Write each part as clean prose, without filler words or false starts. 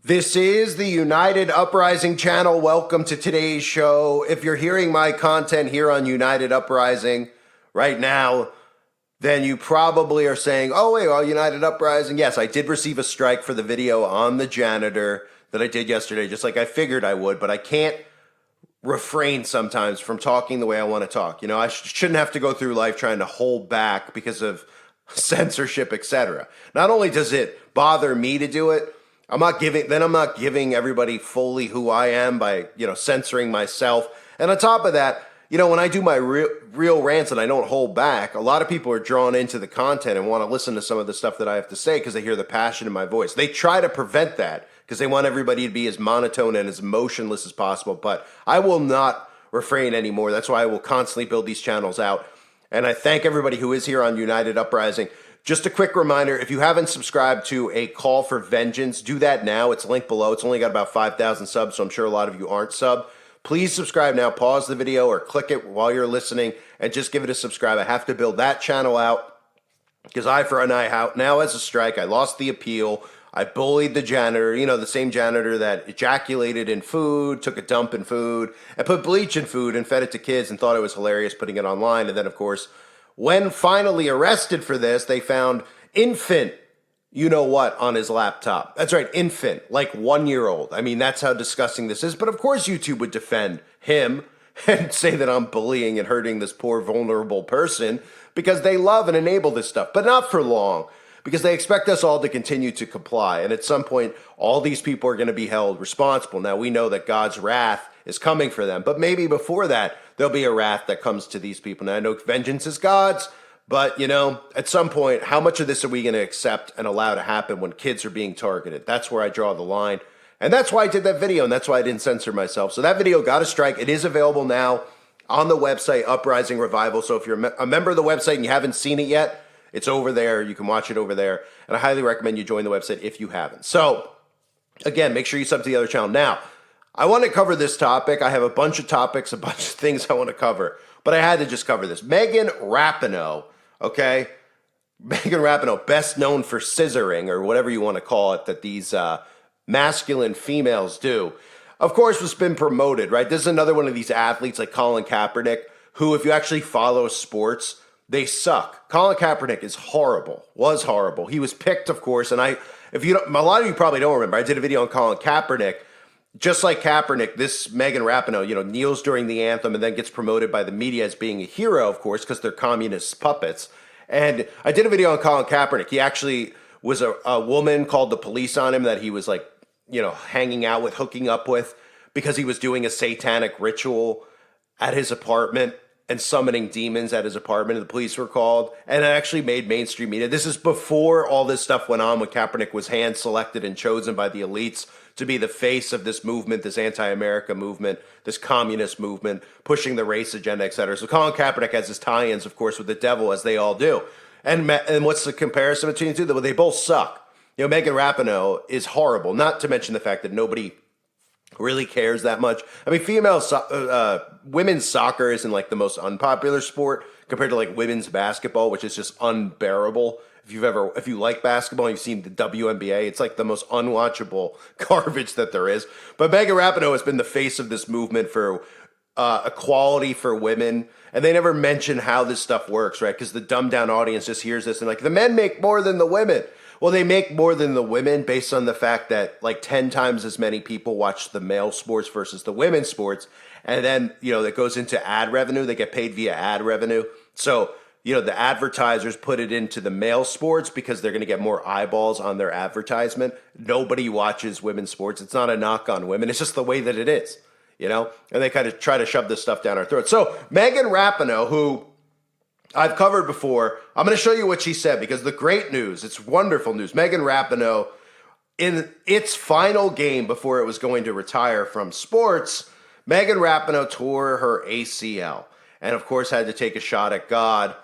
This is the United Uprising channel. Welcome to today's show. If you're hearing my content here on United Uprising right now, then you probably are saying, oh, wait, well, United Uprising. Yes, I did receive a strike for the video on the janitor that I did yesterday, just like I figured I would, but I can't refrain sometimes from talking the way I want to talk. You know, I shouldn't have to go through life trying to hold back because of censorship, etc. Not only does it bother me to do it, I'm not giving everybody fully who I am by, censoring myself. And on top of that, when I do my real rants and I don't hold back, a lot of people are drawn into the content and want to listen to some of the stuff that I have to say because they hear the passion in my voice. They try to prevent that because they want everybody to be as monotone and as emotionless as possible. But I will not refrain anymore. That's why I will constantly build these channels out. And I thank everybody who is here on United Uprising. Just a quick reminder, if you haven't subscribed to A Call for Vengeance, do that now. It's linked below. It's only got about 5,000 subs, so I'm sure a lot of you aren't subbed. Please subscribe now. Pause the video or click it while you're listening and just give it a subscribe. I have to build that channel out because eye for an eye now has a strike. I lost the appeal. I bullied the janitor, the same janitor that ejaculated in food, took a dump in food, and put bleach in food and fed it to kids and thought it was hilarious putting it online. And then, of course, when finally arrested for this, they found infant, on his laptop. That's right, infant, like 1-year-old. I mean, that's how disgusting this is. But of course YouTube would defend him and say that I'm bullying and hurting this poor vulnerable person because they love and enable this stuff. But not for long, because they expect us all to continue to comply. And at some point, all these people are going to be held responsible. Now, we know that God's wrath is coming for them. But maybe before that, there'll be a wrath that comes to these people. Now, I know vengeance is God's, but, at some point, how much of this are we going to accept and allow to happen when kids are being targeted? That's where I draw the line. And that's why I did that video, and that's why I didn't censor myself. So that video got a strike. It is available now on the website, Uprising Revival. So if you're a member of the website and you haven't seen it yet, it's over there. You can watch it over there. And I highly recommend you join the website if you haven't. So, again, make sure you sub to the other channel. Now, I want to cover this topic. I have a bunch of topics, a bunch of things I want to cover, but I had to just cover this. Megan Rapinoe, okay? Megan Rapinoe, best known for scissoring or whatever you want to call it that these masculine females do, of course, was been promoted, right? This is another one of these athletes like Colin Kaepernick, who, if you actually follow sports, they suck. Colin Kaepernick is horrible, was horrible. He was picked, of course, and a lot of you probably don't remember. I did a video on Colin Kaepernick. Just like Kaepernick, this Megan Rapinoe, kneels during the anthem and then gets promoted by the media as being a hero, of course, because they're communist puppets. And I did a video on Colin Kaepernick. He actually was a woman called the police on him that he was hanging out with, hooking up with, because he was doing a satanic ritual at his apartment and summoning demons at his apartment, and the police were called, and it actually made mainstream media. This is before all this stuff went on when Kaepernick was hand-selected and chosen by the elites to be the face of this movement, this anti-America movement, this communist movement, pushing the race agenda, etc. So Colin Kaepernick has his tie-ins, of course, with the devil, as they all do. And what's the comparison between the two? Well, they both suck. Megan Rapinoe is horrible, not to mention the fact that nobody really cares that much. I mean, women's soccer isn't like the most unpopular sport compared to like women's basketball, which is just unbearable. If you like basketball and you've seen the WNBA, it's like the most unwatchable garbage that there is. But Megan Rapinoe has been the face of this movement for equality for women. And they never mention how this stuff works, right? Because the dumbed down audience just hears this and like, the men make more than the women. Well, they make more than the women based on the fact that like 10 times as many people watch the male sports versus the women's sports. And then, that goes into ad revenue. They get paid via ad revenue. So, the advertisers put it into the male sports because they're going to get more eyeballs on their advertisement. Nobody watches women's sports. It's not a knock on women. It's just the way that it is, and they kind of try to shove this stuff down our throats. So Megan Rapinoe, who I've covered before, I'm going to show you what she said because the great news, it's wonderful news. Megan Rapinoe, in its final game before it was going to retire from sports, Megan Rapinoe tore her ACL and, of course, had to take a shot at God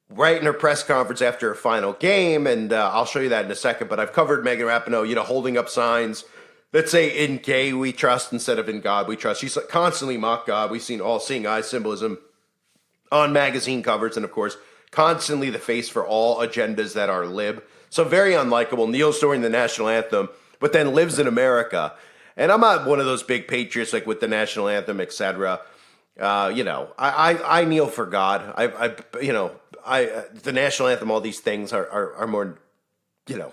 right in her press conference after her final game, and I'll show you that in a second. But I've covered Megan Rapinoe, holding up signs that say "In gay we trust" instead of "In God we trust." She's constantly mocked God. We've seen all seeing eye symbolism on magazine covers, and of course, constantly the face for all agendas that are lib. So very unlikable. Kneels during the national anthem, but but then lives in America. And I'm not one of those big patriots like with the national anthem, etc. I kneel for God. The national anthem, all these things are more,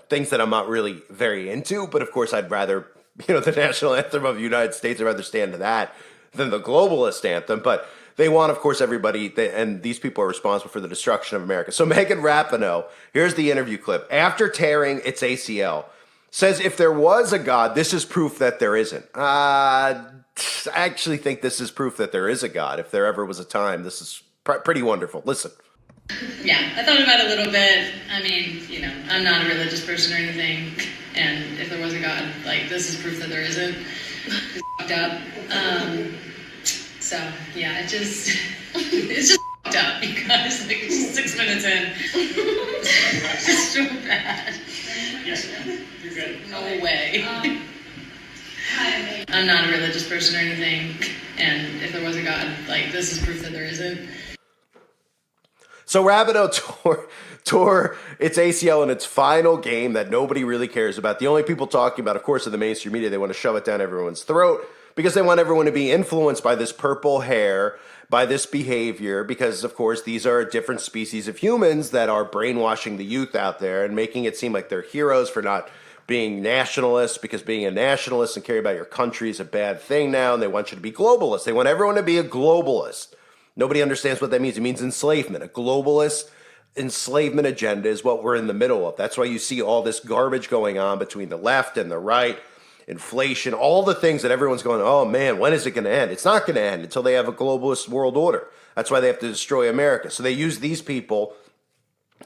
things that I'm not really very into. But of course, I'd rather, the national anthem of the United States, I'd rather stand to that than the globalist anthem. But they want, of course, everybody, and these people are responsible for the destruction of America. So Megan Rapinoe, here's the interview clip. After tearing its ACL, says if there was a God, this is proof that there isn't. I actually think this is proof that there is a God. If there ever was a time, this is pretty wonderful. Listen. Yeah, I thought about it a little bit. I mean, I'm not a religious person or anything. And if there was a God, this is proof that there isn't. It's fucked up. So, yeah, it's just fucked up, you guys. 6 minutes in. It's so bad. Yes, you're good. No way. I'm not a religious person or anything. And if there was a God, this is proof that there isn't. So Rapinoe tore its ACL in its final game that nobody really cares about. The only people talking about, of course, in the mainstream media, they want to shove it down everyone's throat because they want everyone to be influenced by this purple hair, by this behavior, because, of course, these are a different species of humans that are brainwashing the youth out there and making it seem like they're heroes for not being nationalists, because being a nationalist and care about your country is a bad thing now, and they want you to be globalists. They want everyone to be a globalist. Nobody understands what that means. It means enslavement. A globalist enslavement agenda is what we're in the middle of. That's why you see all this garbage going on between the left and the right, inflation, all the things that everyone's going, oh man, when is it going to end? It's not going to end until they have a globalist world order. That's why they have to destroy America. So they use these people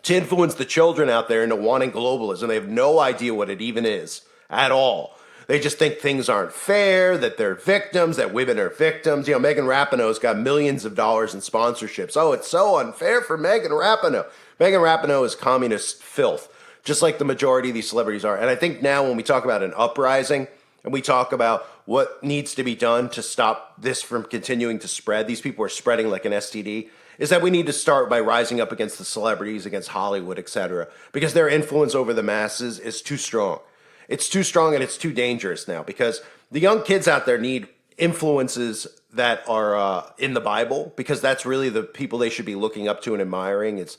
to influence the children out there into wanting globalism. They have no idea what it even is at all. They just think things aren't fair, that they're victims, that women are victims. Megan Rapinoe's got millions of dollars in sponsorships. Oh, it's so unfair for Megan Rapinoe. Megan Rapinoe is communist filth, just like the majority of these celebrities are. And I think now when we talk about an uprising and we talk about what needs to be done to stop this from continuing to spread, these people are spreading like an STD, is that we need to start by rising up against the celebrities, against Hollywood, etc., because their influence over the masses is too strong. It's too strong and it's too dangerous now because the young kids out there need influences that are in the Bible, because that's really the people they should be looking up to and admiring. It's,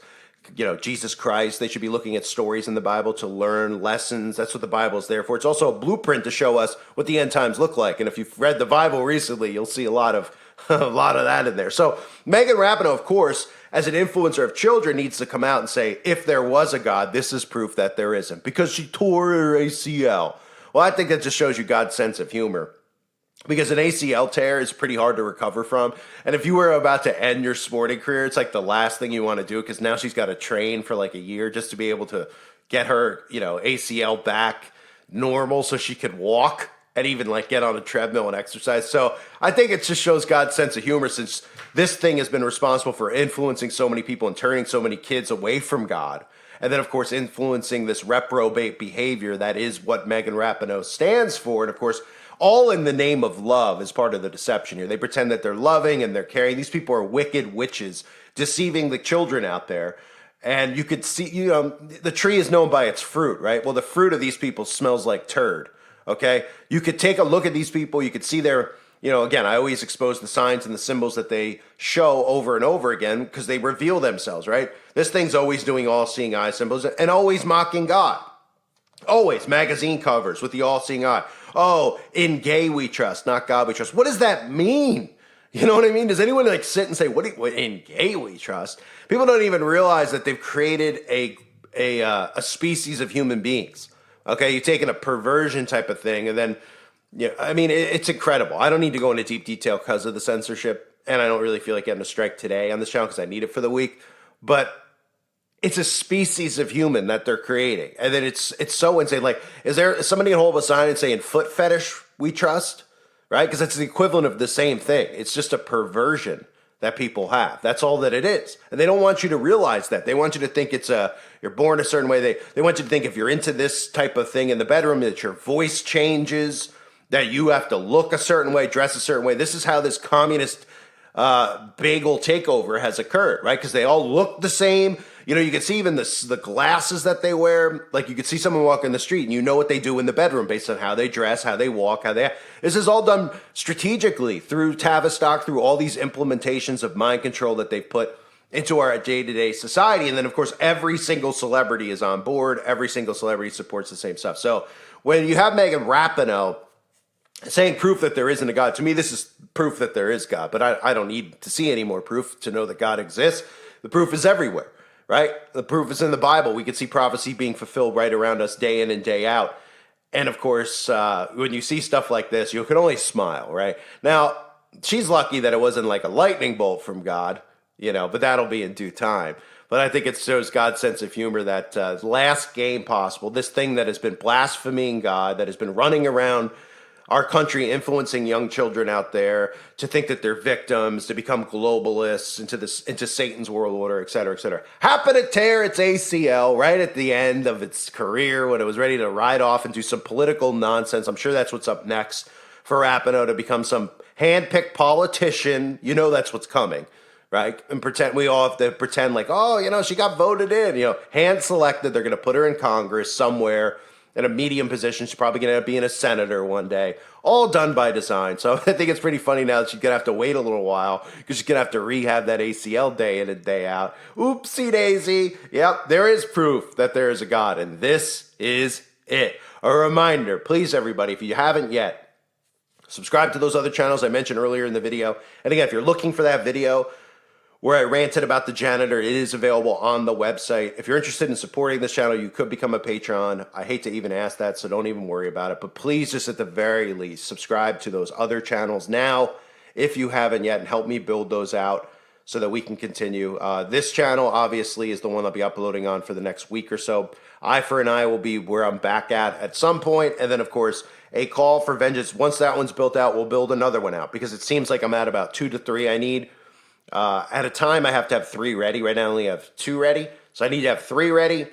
Jesus Christ. They should be looking at stories in the Bible to learn lessons. That's what the Bible is there for. It's also a blueprint to show us what the end times look like. And if you've read the Bible recently, you'll see a lot of that in there. So Megan Rapinoe, of course, as an influencer of children, needs to come out and say, if there was a God, this is proof that there isn't, because she tore her ACL. Well, I think that just shows you God's sense of humor, because an ACL tear is pretty hard to recover from. And if you were about to end your sporting career, it's like the last thing you want to do, because now she's got to train for like a year just to be able to get her, ACL back normal so she could walk and even get on a treadmill and exercise. So I think it just shows God's sense of humor, since this thing has been responsible for influencing so many people and turning so many kids away from God. And then, of course, influencing this reprobate behavior that is what Megan Rapinoe stands for. And, of course, all in the name of love is part of the deception here. They pretend that they're loving and they're caring. These people are wicked witches deceiving the children out there. And you could see, the tree is known by its fruit, right? Well, the fruit of these people smells like turd. Okay, you could take a look at these people. You could see their, again, I always expose the signs and the symbols that they show over and over again because they reveal themselves, right? This thing's always doing all-seeing eye symbols and always mocking God. Always magazine covers with the all-seeing eye. Oh, in gay we trust, not God we trust. What does that mean? You know what I mean? Does anyone sit and say, what in gay we trust? People don't even realize that they've created a species of human beings. Okay, you've taken a perversion type of thing, and then, it's incredible. I don't need to go into deep detail because of the censorship, and I don't really feel like getting a strike today on this channel because I need it for the week. But it's a species of human that they're creating, and then it's so insane. Is somebody gonna hold up a sign and saying "foot fetish we trust"? Right? Because it's the equivalent of the same thing. It's just a perversion that people have. That's all that it is. And they don't want you to realize that. They want you to think you're born a certain way. They want you to think if you're into this type of thing in the bedroom, that your voice changes, that you have to look a certain way, dress a certain way. This is how this communist bagel takeover has occurred, right? Because they all look the same. You know, you can see even the glasses that they wear. Like, you could see someone walk in the street and you know what they do in the bedroom based on how they dress, how they walk, how they... This is all done strategically through Tavistock, through all these implementations of mind control that they've put into our day-to-day society. And then, of course, every single celebrity is on board. Every single celebrity supports the same stuff. So when you have Megan Rapinoe saying proof that there isn't a God, to me, this is proof that there is God. But I don't need to see any more proof to know that God exists. The proof is everywhere, right? The proof is in the Bible. We can see prophecy being fulfilled right around us day in and day out. And, of course, when you see stuff like this, you can only smile, right? Now, she's lucky that it wasn't like a lightning bolt from God, you know, but that'll be in due time. But I think it shows God's sense of humor that last game possible, this thing that has been blaspheming God, that has been running around our country, influencing young children out there to think that they're victims, to become globalists, into Satan's world order, et cetera, et cetera. Happened to tear its ACL right at the end of its career when it was ready to ride off and do some political nonsense. I'm sure that's what's up next for Rapinoe, to become some hand-picked politician. You know that's what's coming, right? And we all have to pretend like, oh, you know, she got voted in, you know, hand-selected. They're going to put her in Congress somewhere in a medium position. She's probably going to end up being a senator one day. All done by design. So I think it's pretty funny now that she's going to have to wait a little while because she's going to have to rehab that ACL day in and day out. Oopsie daisy. Yep, there is proof that there is a God, and this is it. A reminder, please, everybody, if you haven't yet, subscribe to those other channels I mentioned earlier in the video. And again, if you're looking for that video where I ranted about the janitor, it is available on the website. If you're interested in supporting this channel, you could become a patron. I hate to even ask that, so don't even worry about it. But please, just at the very least, subscribe to those other channels now if you haven't yet, and help me build those out so that we can continue. This channel, obviously, is the one I'll be uploading on for the next week or so. Eye for an Eye will be where I'm back at some point. And then, of course, A Call for Vengeance. Once that one's built out, we'll build another one out because it seems like I'm at about 2 to 3 I need. At a time, I have to have 3 ready. Right now, I only have 2 ready. So I need to have 3 ready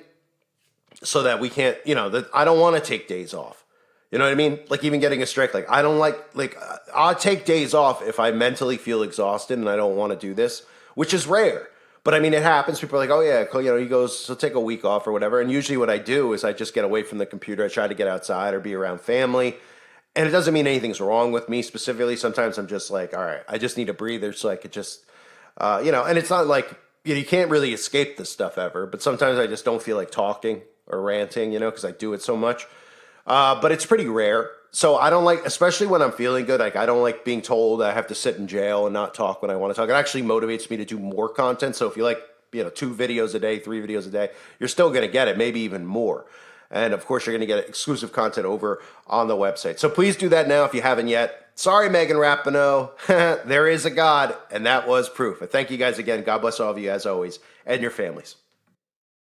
so that we can't, you know, I don't want to take days off. You know what I mean? Like, even getting a strike. Like, I don't like, I'll take days off if I mentally feel exhausted and I don't want to do this, which is rare. But I mean, it happens. People are like, oh yeah, you know, he goes, so take a week off or whatever. And usually what I do is I just get away from the computer. I try to get outside or be around family. And it doesn't mean anything's wrong with me specifically. Sometimes I'm just like, all right, I just need a breather so I could just, you know, and it's not like, you know, you can't really escape this stuff ever. But sometimes I just don't feel like talking or ranting, you know, because I do it so much. But it's pretty rare. So I don't like, especially when I'm feeling good, like I don't like being told I have to sit in jail and not talk when I want to talk. It actually motivates me to do more content. So if you like, you know, 2 videos a day, 3 videos a day, you're still going to get it, maybe even more. And of course, you're going to get exclusive content over on the website. So please do that now if you haven't yet. Sorry, Megan Rapinoe. There is a God, and that was proof. But thank you guys again. God bless all of you as always, and your families.